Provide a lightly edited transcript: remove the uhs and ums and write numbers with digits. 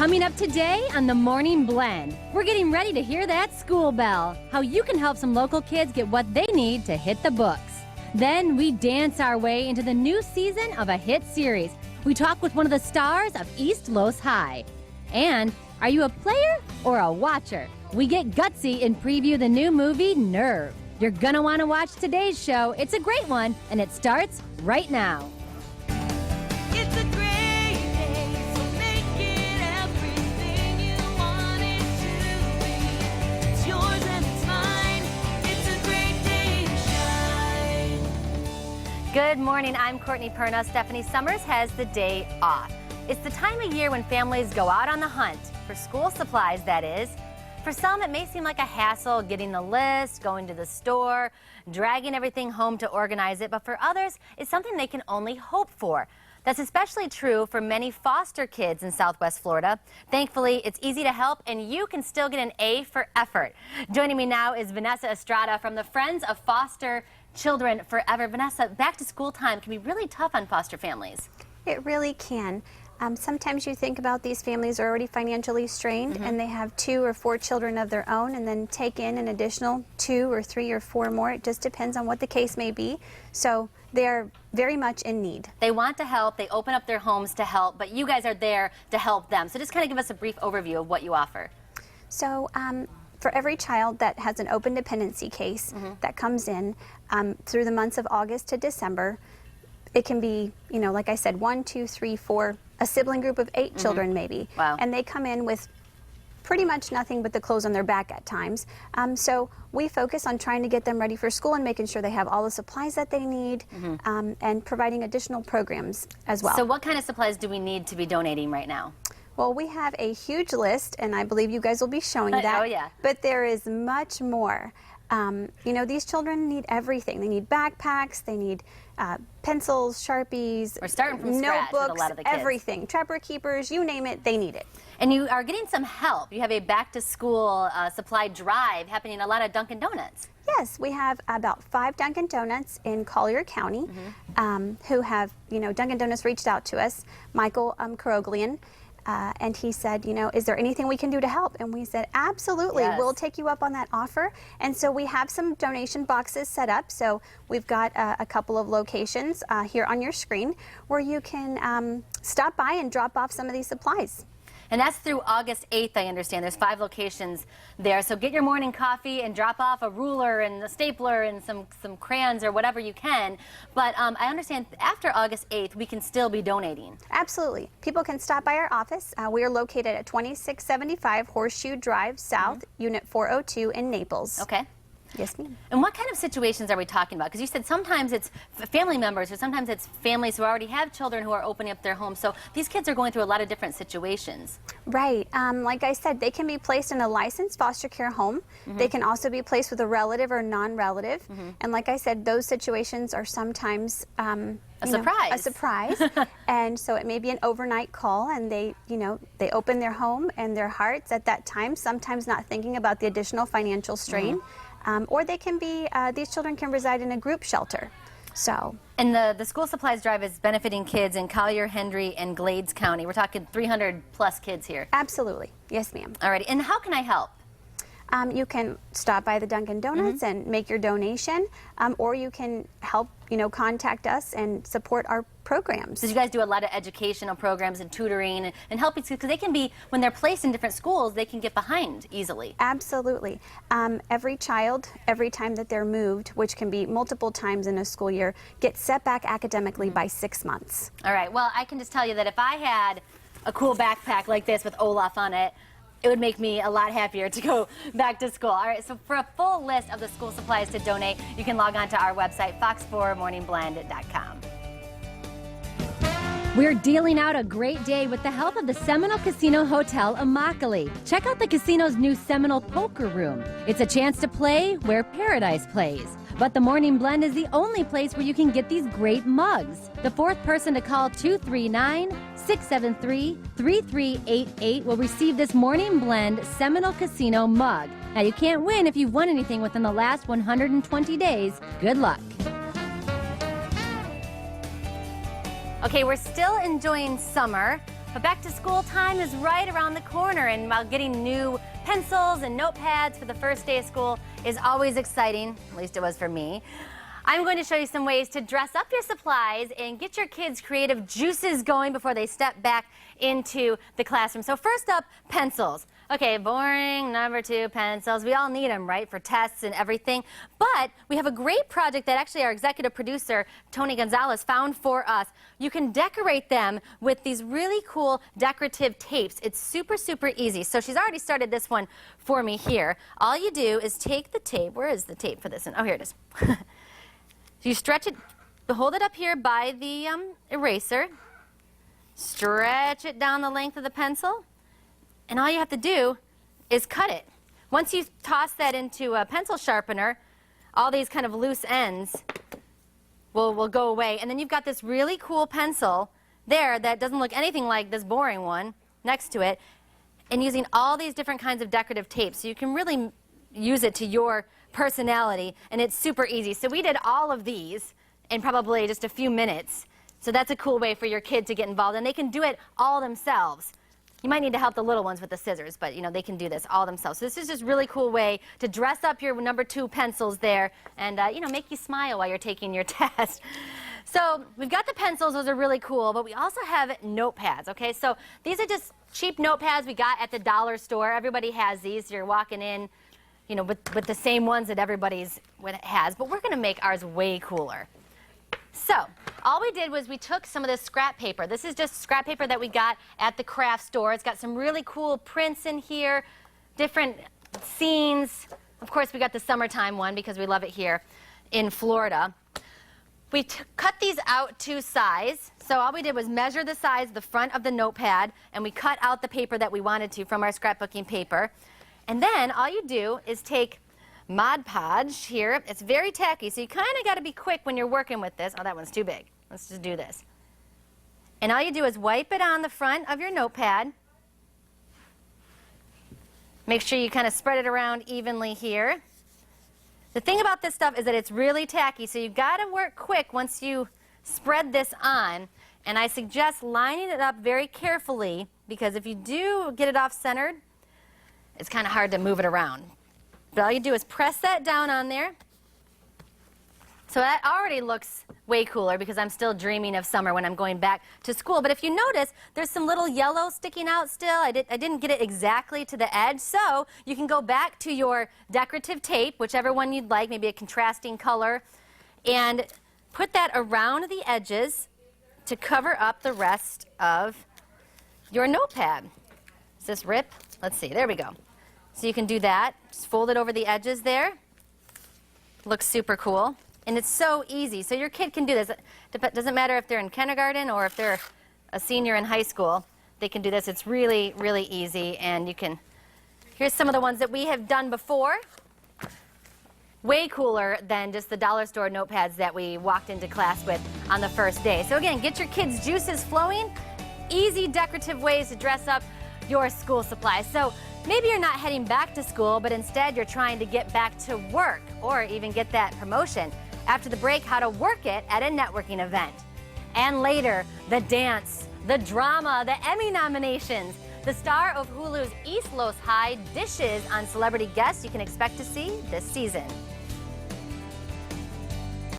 Coming up today on the Morning Blend, we're getting ready to hear that school bell. How you can help some local kids get what they need to hit the books. Then we dance our way into the new season of a hit series. We talk with one of the stars of East Los High. And are you a player or a watcher? We get gutsy and preview the new movie Nerve. You're gonna want to watch today's show. It's a great one, and it starts right now. It's a great day, so make it everything you want it to be. It's yours and it's mine. It's a great day to shine. Good morning, I'm Perna. Stephanie Summers has the day off. It's the time of year when families go out on the hunt for school supplies, that is. For some, it may seem like a hassle getting the list, going to the store, dragging everything home to organize it, but for others, it's something they can only hope for. That's especially true for many foster kids in Southwest Florida. Thankfully, it's easy to help, and you can still get an A for effort. Joining me now is Vanessa Estrada from the Friends of Foster Children Forever. Vanessa, back to school time can be really tough on foster families. It really can. Sometimes you think about these families are already financially strained and they have 2 or 4 children of their own, and then take in an additional 2 or 3 or 4 more. It just depends on what the case may be. So they're very much in need. They want to help, they open up their homes to help, but you guys are there to help them. So just kind of give us a brief overview of what you offer. So for every child that has an open dependency case that comes in through the months of August to December, it can be, you know, like I said, 1, 2, 3, 4, a sibling group of 8 children maybe. Wow. And they come in with pretty much nothing but the clothes on their back at times. So we focus on trying to get them ready for school and making sure they have all the supplies that they need, and providing additional programs as well. So what kind of supplies do we need to be donating right now? Well, we have a huge list, and I believe you guys will be showing that. Oh, yeah. But there is much more. You know, these children need everything. They need backpacks, they need pencils, Sharpies, We're starting from scratch with notebooks, a lot of the kids. everything. Trapper keepers, you name it, they need it. And you are getting some help. You have a back-to-school supply drive happening in a lot of Dunkin' Donuts. Yes, we have about 5 Dunkin' Donuts in Collier County who have, you know, Dunkin' Donuts reached out to us, Michael Karoglian, and he said, you know, is there anything we can do to help? And we said, absolutely, Yes. we'll take you up on that offer. And so we have some donation boxes set up. So we've got a couple of locations here on your screen where you can stop by and drop off some of these supplies. And that's through August 8th, I understand. There's 5 locations there. So get your morning coffee and drop off a ruler and a stapler and some crayons or whatever you can. But I understand after August 8th, we can still be donating. Absolutely. People can stop by our office. We are located at 2675 Horseshoe Drive South, Unit 402 in Naples. Okay. Yes, ma'am. And what kind of situations are we talking about? Because you said sometimes it's family members or sometimes it's families who already have children who are opening up their homes. So these kids are going through a lot of different situations. Right. Like I said, they can be placed in a licensed foster care home. They can also be placed with a relative or non-relative. And like I said, those situations are sometimes A surprise. a surprise. And so it may be an overnight call, and they, you know, they open their home and their hearts at that time, sometimes not thinking about the additional financial strain. Or they can be, these children can reside in a group shelter. So. And the school supplies drive is benefiting kids in Collier, Hendry, and Glades County. We're talking 300 plus kids here. Absolutely. Yes, ma'am. Alrighty. And how can I help? You can stop by the Dunkin' Donuts and make your donation, or you can help, you know, contact us and support our programs. Did you guys do a lot of educational programs and tutoring and helping, because they can be, when they're placed in different schools, they can get behind easily. Absolutely. Every child, every time that they're moved, which can be multiple times in a school year, gets set back academically by 6 months. All right. Well, I can just tell you that if I had a cool backpack like this with Olaf on it, it would make me a lot happier to go back to school. All right, so for a full list of the school supplies to donate, you can log on to our website, fox4morningblend.com. We're dealing out a great day with the help of the Seminole Casino Hotel Immokalee. Check out the casino's new Seminole Poker Room. It's a chance to play where paradise plays. But the Morning Blend is the only place where you can get these great mugs. The 4th person to call 239-673-3388 will receive this Morning Blend Seminole Casino mug. Now, you can't win if you've won anything within the last 120 days. Good luck. Okay, we're still enjoying summer, But back to school time is right around the corner, and while getting new pencils and notepads for the first day of school is always exciting, at least it was for me, I'm going to show you some ways to dress up your supplies and get your kids' creative juices going before they step back into the classroom. So first up, pencils. Okay, boring, number 2, pencils. We all need them, right, for tests and everything. But we have a great project that actually our executive producer, Tony Gonzalez, found for us. You can decorate them with these really cool decorative tapes. It's super, super easy. So she's already started this one for me here. All you do is take the tape. Where is the tape for this one? Oh, here it is. You stretch it, hold it up here by the eraser, stretch it down the length of the pencil, and all you have to do is cut it. Once you toss that into a pencil sharpener, all these kind of loose ends will go away, and then you've got this really cool pencil there that doesn't look anything like this boring one next to it, and using all these different kinds of decorative tapes, so you can really use it to your personality, and it's super easy. So we did all of these in probably just a few minutes. So that's a cool way for your kid to get involved, and they can do it all themselves. You might need to help the little ones with the scissors, but they can do this all themselves. So this is just a really cool way to dress up your number 2 pencils there and make you smile while you're taking your test. So we've got the pencils, those are really cool, but we also have notepads, okay? So these are just cheap notepads we got at the dollar store. Everybody has these. You're walking in with the same ones that everybody's has, but we're going to make ours way cooler. So all we did was we took some of this scrap paper. This is just scrap paper that we got at the craft store. It's got some really cool prints in here, different scenes. Of course, we got the summertime one because we love it here in Florida. We cut these out to size. So all we did was measure the size of the front of the notepad, and we cut out the paper that we wanted to from our scrapbooking paper. And then all you do is take Mod Podge here. It's very tacky, so you kind of got to be quick when you're working with this. Oh, that one's too big. Let's just do this. And all you do is wipe it on the front of your notepad. Make sure you kind of spread it around evenly here. The thing about this stuff is that it's really tacky, so you've got to work quick once you spread this on. And I suggest lining it up very carefully, because if you do get it off-centered, it's kind of hard to move it around. But all you do is press that down on there. So that already looks way cooler because I'm still dreaming of summer when I'm going back to school. But if you notice, there's some little yellow sticking out still. I didn't get it exactly to the edge. So you can go back to your decorative tape, whichever one you'd like, maybe a contrasting color, and put that around the edges to cover up the rest of your notepad. Does this rip? Let's see. There we go. So you can do that. Just fold it over the edges there. Looks super cool. And it's so easy. So your kid can do this. It doesn't matter if they're in kindergarten or if they're a senior in high school. They can do this. It's really, really easy. And you can... Here's some of the ones that we have done before. Way cooler than just the dollar store notepads that we walked into class with on the first day. So again, get your kids' juices flowing. Easy decorative ways to dress up your school supplies. So maybe you're not heading back to school, but instead you're trying to get back to work or even get that promotion. After the break, how to work it at a networking event. And later, the dance, the drama, the Emmy nominations, the star of Hulu's East Los High dishes on celebrity guests you can expect to see this season.